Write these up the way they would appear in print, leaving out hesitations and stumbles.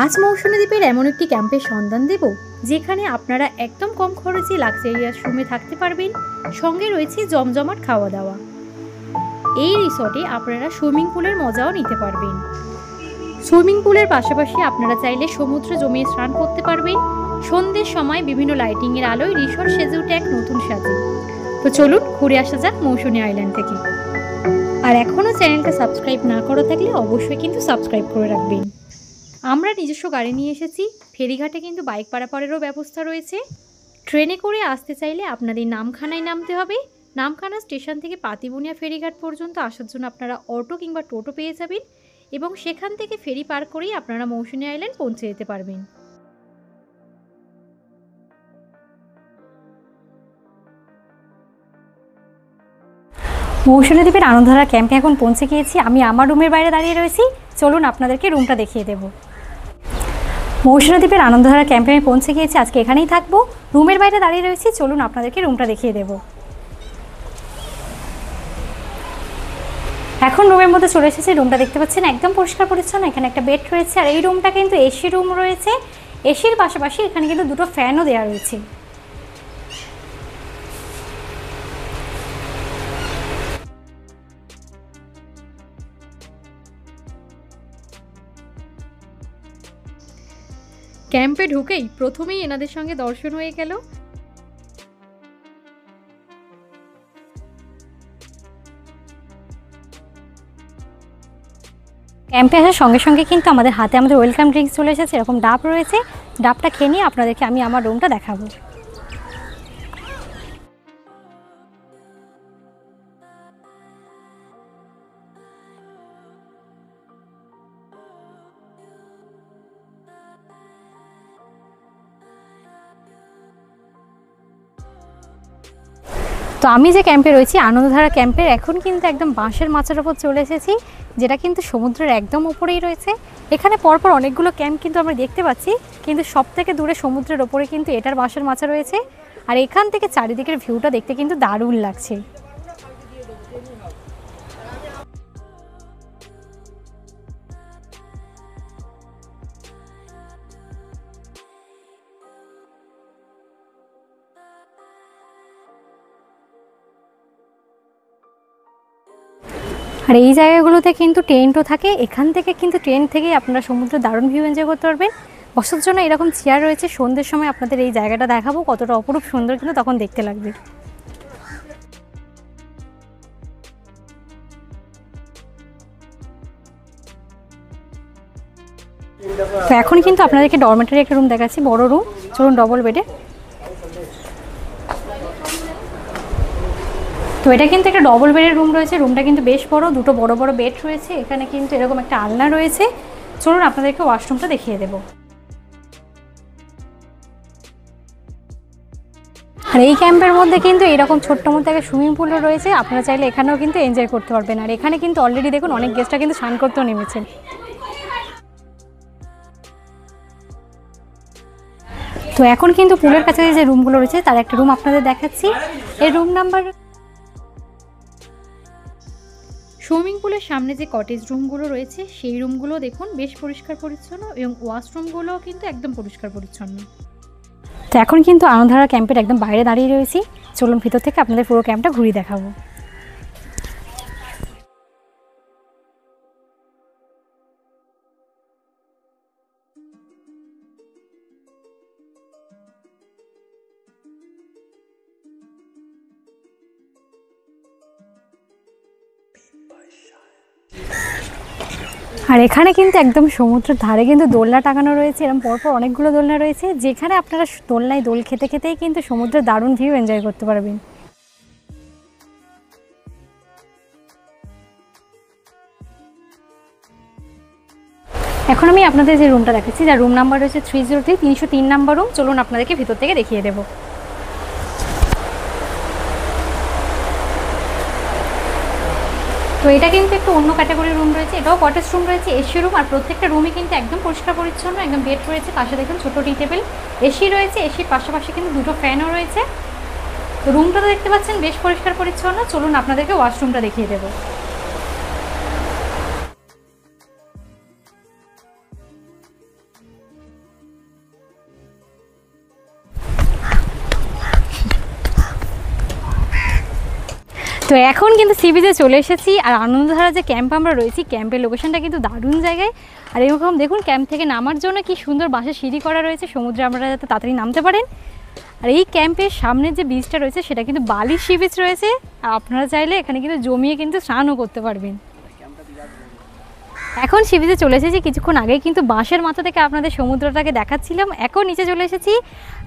আজ মৌসুমী দ্বীপের এমন একটি ক্যাম্পের সন্ধান দেব যেখানে আপনারা একদম কম খরচে লাক্সারিয়াস রুমে থাকতে পারবেন, সঙ্গে রয়েছে জমজমাট খাওয়া দাওয়া। এই রিসর্টে আপনারা সুইমিং পুলের মজাও নিতে পারবেন। সুইমিং পুলের পাশাপাশি আপনারা চাইলে সমুদ্রে জমিয়ে স্নান করতে পারবেন। সন্ধ্যের সময় বিভিন্ন লাইটিংয়ের আলোয় রিসর্ট সেজে ওঠে এক নতুন সাজে। তো চলুন ঘুরে আসা যাক মৌসুমী আইল্যান্ড থেকে। আর এখনও চ্যানেলটা সাবস্ক্রাইব না করা থাকলে অবশ্যই কিন্তু সাবস্ক্রাইব করে রাখবেন। আমরা নিজস্ব গাড়ি নিয়ে এসেছি। ফেরিঘাটে কিন্তু বাইক পারাপারেরও ব্যবস্থা রয়েছে। ট্রেনে করে আসতে চাইলে আপনাদের নামখানায় নামতে হবে। নামখানা স্টেশন থেকে পাতিবুনিয়া ফেরিঘাট পর্যন্ত আসার জন্য আপনারা অটো কিংবা টোটো পেয়ে যাবেন এবং সেখান থেকে ফেরি পার করেই আপনারা মৌসুমী আইল্যান্ড পৌঁছে যেতে পারবেন। মৌসুমী দ্বীপের আনন্দধারা ক্যাম্পে এখন পৌঁছে গিয়েছি। আমি আমার রুমের বাইরে দাঁড়িয়ে রয়েছি। চলুন আপনাদেরকে রুমটা দেখিয়ে দেব। মৌসুমী দ্বীপের আনন্দধারা ক্যাম্পে আমি পৌঁছে গিয়েছি। আজকে এখানেই থাকবো। রুমের বাইরে দাঁড়িয়ে রয়েছি। চলুন আপনাদেরকে রুমটা দেখিয়ে দেব। এখন রুমের মধ্যে চলে এসেছি। রুমটা দেখতে পাচ্ছেন একদম পরিষ্কার পরিচ্ছন্ন। এখানে একটা বেড রয়েছে আর এই রুমটা কিন্তু এসি রুম রয়েছে। এসির পাশাপাশি এখানে কিন্তু দুটো ফ্যানও দেওয়া রয়েছে। ক্যাম্পে ঢুকেই প্রথমেই এনাদের সঙ্গে দর্শন হয়ে গেল। ক্যাম্পে আসার সঙ্গে সঙ্গে কিন্তু আমাদের হাতে ওয়েলকাম ড্রিঙ্কস চলে এসেছে। এরকম ডাব রয়েছে। ডাবটা খেয়ে নিয়ে আপনাদেরকে আমি আমার রুমটা দেখাবো। তো আমি যে ক্যাম্পে রয়েছি আনন্দধারা ক্যাম্পের, এখন কিন্তু একদম বাঁশের মাচার ওপর চলে এসেছি, যেটা কিন্তু সমুদ্রের একদম উপরেই রয়েছে। এখানে পরপর অনেকগুলো ক্যাম্প কিন্তু আমরা দেখতে পাচ্ছি, কিন্তু সব থেকে দূরে সমুদ্রের ওপরে কিন্তু এটার বাঁশের মাচা রয়েছে। আর এখান থেকে চারিদিকের ভিউটা দেখতে কিন্তু দারুণ লাগছে। আর এই জায়গাগুলোতে কিন্তু টেন্টও থাকে। এখান থেকে কিন্তু ট্রেন থেকে আপনারা সমুদ্রের দারুণ ভিউ এনজয় করতে পারবেন। বসার জন্য এরকম চেয়ার রয়েছে। সন্ধ্যের সময় আপনাদের এই জায়গাটা দেখাবো কতটা অপরূপ সুন্দর কিন্তু তখন দেখতে লাগবে। তো এখন কিন্তু আপনাদেরকে ডরমেটরি একটা রুম দেখাচ্ছি, বড় রুম। চলুন ডবল বেডে। তো এটা কিন্তু একটা ডবল বেডের রুম রয়েছে। রুমটা কিন্তু বেশ বড়, দুটো বড় বড় বেড রয়েছে। এখানে কিন্তু এরকম একটা আলনা রয়েছে। চলুন আপনাদেরকে ওয়াশরুমটা দেখিয়ে দেব। আর এই ক্যাম্পের মধ্যে কিন্তু এরকম ছোট্ট মতো একটা সুইমিং পুলও রয়েছে। আপনারা চাইলে এখানেও কিন্তু এনজয় করতে পারবেন। আর এখানে কিন্তু অলরেডি দেখুন অনেক গেস্টরা কিন্তু স্নান করতেও নেমেছেন। তো এখন কিন্তু পুলের কাছে যে রুমগুলো রয়েছে তার একটা রুম আপনাদের দেখাচ্ছি। এই রুম নাম্বার সুইমিং পুলের সামনে যে কটেজ রুমগুলো রয়েছে সেই রুমগুলো দেখুন বেশ পরিষ্কার পরিচ্ছন্ন এবং ওয়াশরুমগুলোও কিন্তু একদম পরিষ্কার পরিচ্ছন্ন। তো এখন কিন্তু আনন্দধারা ক্যাম্পের একদম বাইরে দাঁড়িয়ে রয়েছি। চলুন ভিতর থেকে আপনাদের পুরো ক্যাম্পটা ঘুরিয়ে দেখাবো। আর এখানে কিন্তু একদম সমুদ্রের ধারে কিন্তু দোলনা টাঙানো রয়েছে। এরকম পরপর অনেকগুলো দোলনা রয়েছে, যেখানে আপনারা দোলনায় দোল খেতে খেতেই কিন্তু সমুদ্রের দারুণ ভিউ এনজয় করতে পারবেন। এখন আমি আপনাদের যে রুমটা দেখাচ্ছি, যার রুম নাম্বার রয়েছে 303, 303 নাম্বার রুম। চলুন আপনাদেরকে ভিতর থেকে দেখিয়ে দেবো। তো এটা কিন্তু একটু অন্য ক্যাটাগরির রুম রয়েছে। এটাও কটেজ রুম রয়েছে, এসি রুম। আর প্রত্যেকটা রুমই কিন্তু একদম পরিষ্কার পরিচ্ছন্ন। একদম বেড রয়েছে, পাশে দেখুন ছোট টি টেবিল। এসি রয়েছে, এসির পাশাপাশি কিন্তু দুটো ফ্যানও রয়েছে। তো রুমটা তো দেখতে পাচ্ছেন বেশ পরিষ্কার পরিচ্ছন্ন। চলুন আপনাদেরকে ওয়াশরুমটা দেখিয়ে দেবো। তো এখন কিন্তু সি বিচে চলে এসেছি, আর আনন্দধারা যে ক্যাম্প আমরা রয়েছি, ক্যাম্পের লোকেশনটা কিন্তু দারুণ জায়গায়। আর এরকম দেখুন ক্যাম্প থেকে নামার জন্য কি সুন্দর বাঁশের সিঁড়ি করা রয়েছে, সমুদ্রে আমরা যাতে তাড়াতাড়ি নামতে পারেন। আর এই ক্যাম্পের সামনে যে বিচটা রয়েছে সেটা কিন্তু বালির সি বিচ রয়েছে, আর আপনারা চাইলে এখানে কিন্তু জমিয়ে কিন্তু স্নানও করতে পারবেন। এখন সি বিচে চলে এসেছি, কিছুক্ষণ আগে কিন্তু বাঁশের মাথা থেকে আপনাদের সমুদ্রটাকে দেখাচ্ছিলাম। এখন নিচে চলে এসেছি,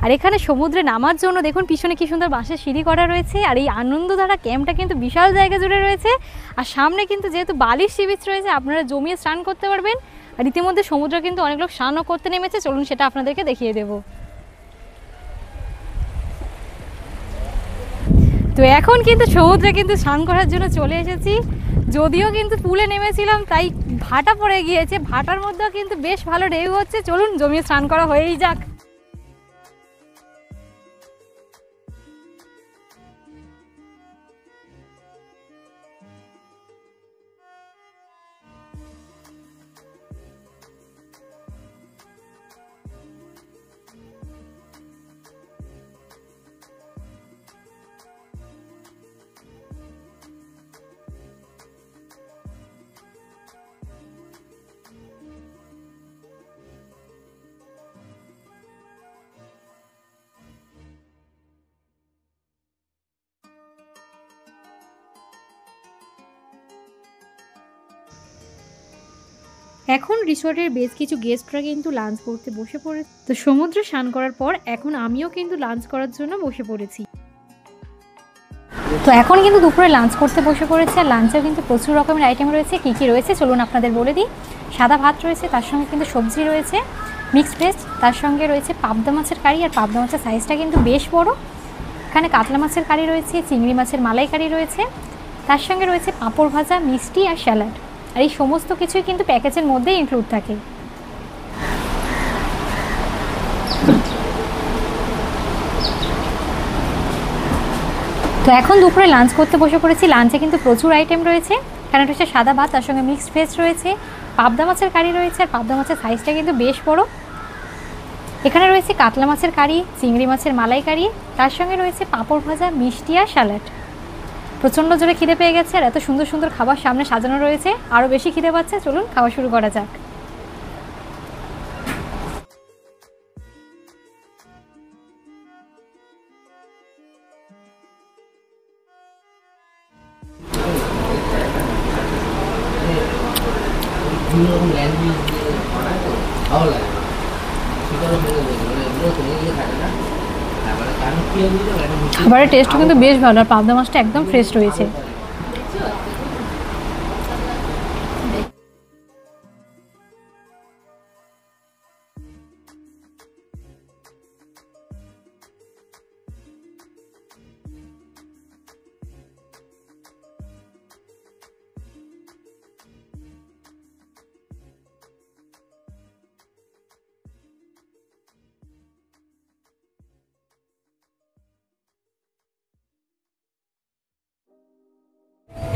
আর এখানে সমুদ্রে নামার জন্য দেখুন পিছনে কি সুন্দর বাঁশের সিঁড়ি করা রয়েছে। আর এই আনন্দধারা ক্যাম্পটা কিন্তু বিশাল জায়গা জুড়ে রয়েছে, আর সামনে কিন্তু যেহেতু বালির সি বিচ রয়েছে আপনারা জমিয়ে স্নান করতে পারবেন। আর ইতিমধ্যে সমুদ্রে কিন্তু অনেক লোক স্নানও করতে নেমেছে, চলুন সেটা আপনাদেরকে দেখিয়ে দেবো। তো এখন কিন্তু সমুদ্রে কিন্তু স্নান করার জন্য চলে এসেছি, যদিও কিন্তু পুলে নেমেছিলাম তাই ভাটা পড়ে গিয়েছে, ভাটার মধ্যেও কিন্তু বেশ ভালো ঢেউ হচ্ছে। চলুন জমিয়ে স্নান করা হয়েই যাক। এখন রিসোর্টের বেশ কিছু গেস্টরা কিন্তু লাঞ্চ করতে বসে পড়েছে। তো সমুদ্রে স্নান করার পর এখন আমিও কিন্তু লাঞ্চ করার জন্য বসে পড়েছি। তো এখন কিন্তু দুপুরে লাঞ্চ করতে বসে পড়েছে, আর লাঞ্চেও কিন্তু প্রচুর রকমের আইটেম রয়েছে। কী কী রয়েছে চলুন আপনাদের বলে দিই। সাদা ভাত রয়েছে, তার সঙ্গে কিন্তু সবজি রয়েছে, মিক্সড ভেজ, তার সঙ্গে রয়েছে পাবদা মাছের কারি, আর পাবদা মাছের সাইজটা কিন্তু বেশ বড়। এখানে কাতলা মাছের কারি রয়েছে, চিংড়ি মাছের মালাইকারি রয়েছে, তার সঙ্গে রয়েছে পাঁপড় ভাজা, মিষ্টি আর স্যালাড। আর এই সমস্ত কিছুই কিন্তু প্যাকেজের মধ্যেই ইনক্লুড থাকে। তো এখন দুপুরে লাঞ্চ করতে বসে পড়েছি। লাঞ্চে কিন্তু প্রচুর আইটেম রয়েছে। এখানে রয়েছে সাদা ভাত, তার সঙ্গে মিক্সড ভেজ রয়েছে, পাবদা মাছের কারি রয়েছে, আর পাবদা মাছের সাইজটা কিন্তু বেশ বড়। এখানে রয়েছে কাতলা মাছের কারি, চিংড়ি মাছের মালাইকারি, তার সঙ্গে রয়েছে পাঁপড় ভাজা, মিষ্টি আর স্যালাড। প্রচণ্ড জোরে খিদে পেয়ে গেছে, আর এত সুন্দর সুন্দর খাবার সামনে সাজানো রয়েছে, আরও বেশি খিদে পাচ্ছে। চলুন খাওয়া শুরু করা যাক। খাবারের টেস্টও কিন্তু বেশ ভালো, আর পাবদা মাছটা একদম ফ্রেশ রয়েছে।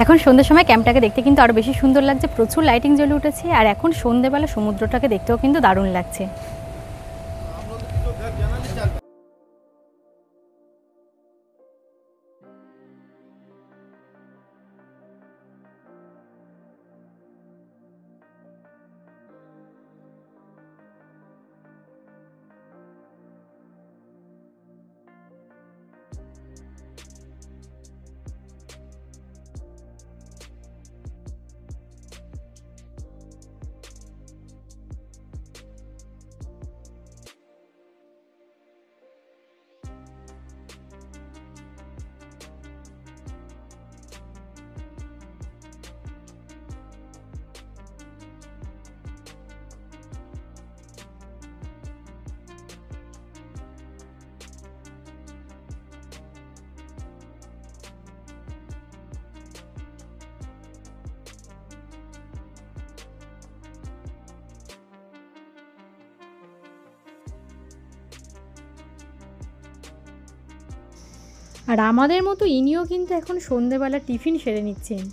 এখন সন্ধ্যের সময় ক্যাম্পটাকে দেখতে কিন্তু আরও বেশি সুন্দর লাগছে, প্রচুর লাইটিং জ্বলে উঠেছে, আর এখন সন্ধ্যেবেলা সমুদ্রটাকে দেখতেও কিন্তু দারুণ লাগছে। আর আমাদের মতো ইনিও কিন্তু এখন সন্ধ্যেবেলা টিফিন সেরে নিচ্ছেন।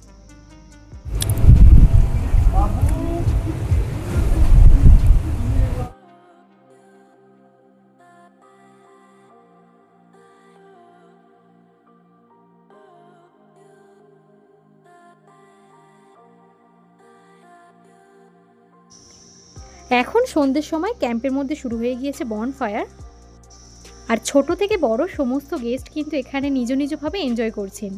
এখন সন্ধ্যের সময় ক্যাম্পের মধ্যে শুরু হয়ে গিয়েছে বনফায়ার, আর ছোট থেকে বড় সমস্ত গেস্ট কিন্তু এখানে নিজ নিজভাবে এনজয় করছেন।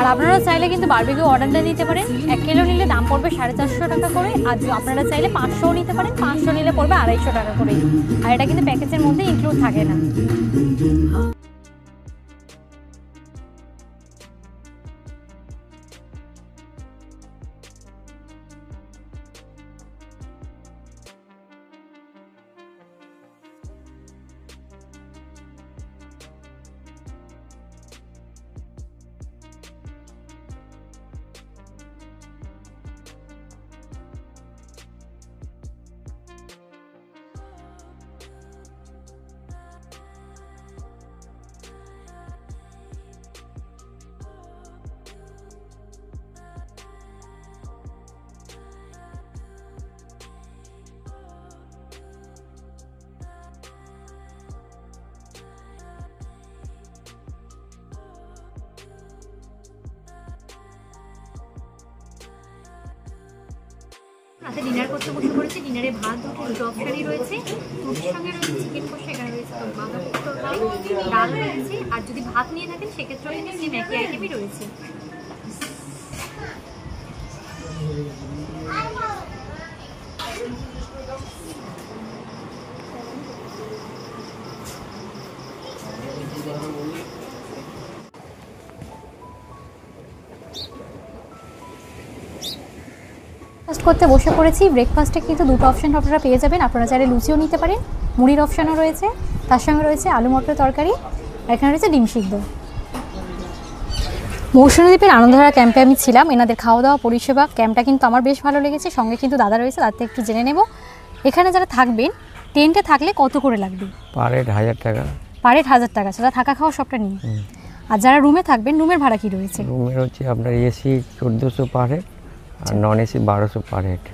আর আপনারা চাইলে কিন্তু বারবিকিউ অর্ডারটা নিতে পারেন। 1 কিলো নিলে দাম পড়বে 450 টাকা করে, আর আপনারা চাইলে 500 নিতে পারেন, 500 নিলে পড়বে 250 টাকা করে। আর এটা কিন্তু প্যাকেজের মধ্যে ইনক্লুড থাকে না। রাতে ডিনার করতে বসে পড়েছি। ডিনারে ভাত দুটো অপশনই রয়েছে, রুটির সঙ্গে রয়েছে চিকেন কষা, এখানে রয়েছে বাঁধাকপি তরকারি, ডাল রয়েছে, আর যদি ভাত নিয়ে থাকেন সেক্ষেত্রেও কিন্তু সেম একই আইটেমই রয়েছে। ব্রেকফাস্ট করতে বসে পড়েছি। ব্রেকফাস্টে কিন্তু দুটো অপশন আপনারা পেয়ে যাবেন। আপনারা চাইলে লুচিও নিতে পারেন, মুড়ির অপশনও রয়েছে, তার সঙ্গে রয়েছে আলু মটর তরকারি, আর এখানে রয়েছে ডিম সিদ্ধ। মৌসুমীদ্বীপের আনন্দধারা ক্যাম্পে আমি ছিলাম। এনাদের খাওয়া দাওয়া পরিষেবা ক্যাম্পটা কিন্তু আমার বেশ ভালো লেগেছে। সঙ্গে কিন্তু দাদা রয়েছে, তার থেকে একটু জেনে নেব এখানে যারা থাকবেন টেন্টে থাকলে কত করে লাগবে। পার হেড 1000 টাকা। পার হেড 1000 টাকা, সেটা থাকা খাওয়া সবটা নিয়ে। আর যারা রুমে থাকবেন রুমের ভাড়া কি রয়েছে? রুমের হচ্ছে আপনার এসি 1400 পার হেড আর নন এসি 1200 পার হেড।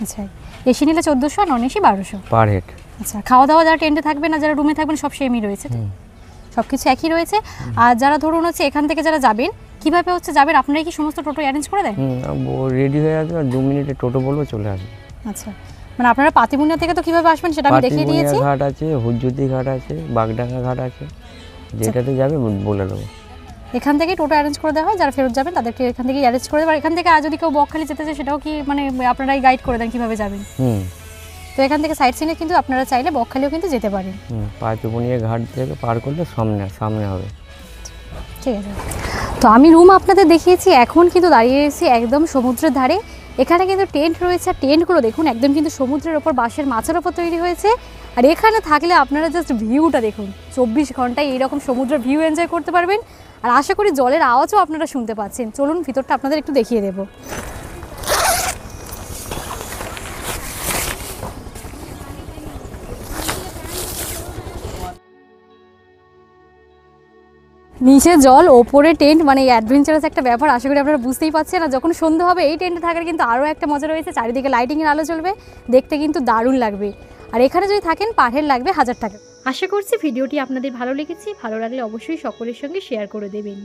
আচ্ছা, এসি নিলে 1400 আর নন এসি 1200 পার হেড। আচ্ছা, খাওয়া দাওয়া যারা টেন্টে থাকবেন আর যারা রুমে থাকবেন সব সেমই রয়েছে, সব কিছু একই রয়েছে। আর যারা ধরুন হচ্ছে এখান থেকে যারা যাবেন কিভাবে হচ্ছে যাবেন, আপনারা কি সমস্ত টোটো অ্যারেঞ্জ করে দেন? রেডি হয়ে আসবে, আর 2 মিনিটে টোটো বলবো চলে আসবে। আচ্ছা, মানে আপনারা পাতিমুনিয়া থেকে তো কিভাবে আসবেন সেটা আমি দেখিয়ে দিয়েছি। পাতিমুনিয়া ঘাট আছে, হুজ্জুতি ঘাট আছে, বাগডাঙ্গা ঘাট আছে, যেটাতে যাবে বলে দেবো। এখান থেকে টোটো অ্যারেঞ্জ করে দেওয়া হয়, যারা ফেরত যাবেন তাদেরকে এখান থেকে অ্যারেঞ্জ করে দেওয়া। এখান থেকে আর যদি কেউ বকখালি যেতে চায় সেটাও কি মানে আপনারাই গাইড করে দেন কিভাবে যাবেন? তো এখান থেকে সাইট সিনে কিন্তু আপনারা চাইলে বকখালিও কিন্তু যেতে পারেন। পাতিমুনিয়া ঘাট থেকে পার করলে সামনে হবে। ঠিক আছে, তো আমি রুম আপনাদের দেখিয়েছি। এখন কিন্তু দাঁড়িয়ে রয়েছি একদম সমুদ্রের ধারে। এখানে কিন্তু টেন্ট রয়েছে, আর টেন্টগুলো দেখুন একদম কিন্তু সমুদ্রের ওপর বাঁশের মাছের ওপর তৈরি হয়েছে। আর এখানে থাকলে আপনারা জাস্ট ভিউটা দেখুন, 24 ঘন্টায় এইরকম সমুদ্রের ভিউ এনজয় করতে পারবেন। আর আশা করি জলের আওয়াজও আপনারা শুনতে পাচ্ছেন। চলুন ভিতরটা আপনাদের একটু দেখিয়ে দেবো। নিচে জল, ওপরে টেন্ট, মানে অ্যাডভেঞ্চারাস একটা ব্যাপার। আশা করি আপনারা বুঝতেই পারছেন। আর যখন সন্ধ্যা হবে এই টেন্টে থাকার কিন্তু আরও একটা মজা রয়েছে। চারিদিকে লাইটিংয়ের আলো জ্বলবে, দেখতে কিন্তু দারুণ লাগবে। আর এখানে যদি থাকেন পার হেড লাগবে 1000 টাকা। আশা করছি ভিডিওটি আপনাদের ভালো লেগেছে। ভালো লাগলে অবশ্যই সকলের সঙ্গে শেয়ার করে দেবেন।